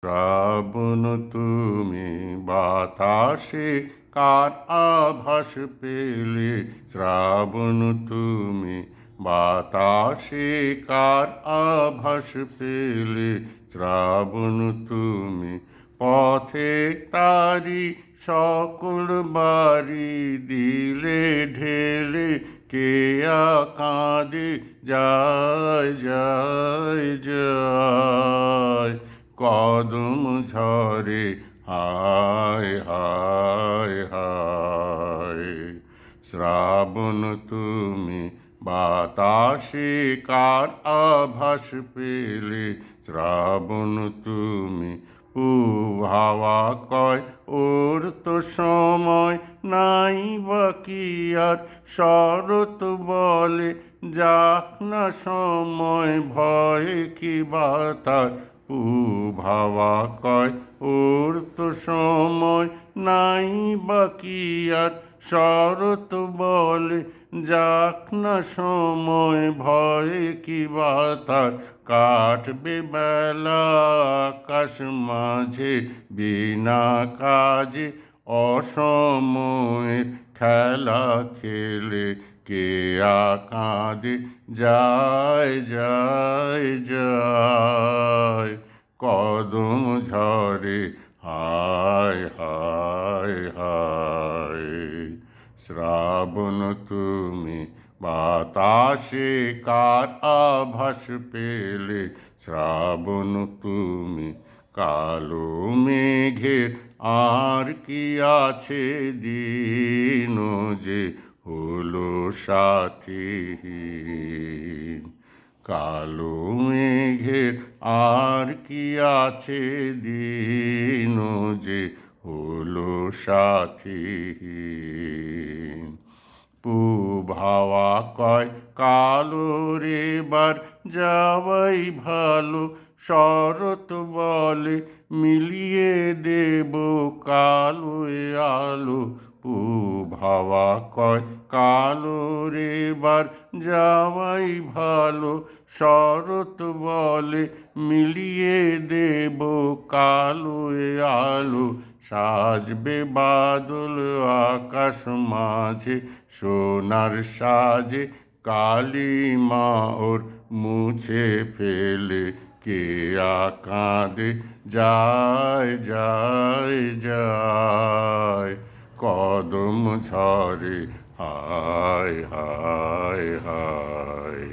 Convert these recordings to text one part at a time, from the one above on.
শ্রাবণ তুমি বাতাসে কার আভাস পেলে, শ্রাবণ তুমি বাতাসে কার আভাস পেলে, শ্রাবণ তুমি পথে তারি সকল বাড়ি দিলে ঢেলে, কে কাঁদে যায় যায় যায়, কদম ঝরে হায় হায় হায়। শ্রাবণ তুমি বাতাসে কার আভাস পেলে, শ্রাবণ তুমি হাওয়া কয় ওর তো সময় নাই বাকি আর, শরৎ বলে যাক না সময় ভয় কি বাতার, হাওয়া কয় ওর তো সময় নাই বাকি আর, শরৎ বলে যাক না সময় ভয় কি বাতার, কাটবে বেলা আকাশ মাঝে বিনা কাজে, অসময়ের খেলা খেলে কে কাঁদে যায় যায় যায়, কদম ঝরে হায় হায় হায়। শ্রাবণ তুমি বাতাসে কার আভাস পেলে, শ্রাবণ তুমি কালো মেঘের আর কি আছে দিন যে হলো সাথীহীন, কালো মেঘের আর কি আছে দিন যে হলো সাথীহীন। হাওয়া কয় কালো রে বার যাওয়াই ভালো, শরৎ বলে মিলিয়ে দেব কালো আলো, হাওয়া কয় কালো রে বার যাওয়াই ভালো, শরৎ বলে মিলিয়ে দেব কালো আলো, সাজবে বাদল আকাশ মাঝে সোনার সাজে, কালিমা ওর মুছে ফেলে কে কাঁদে যায় যায় যায়, কদম ঝরে হায় হায় হায়।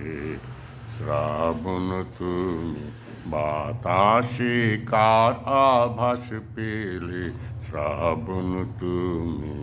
শ্রাবণ তুমি বাতাসে কার আভাস পেলে, শ্রাবণ তুমি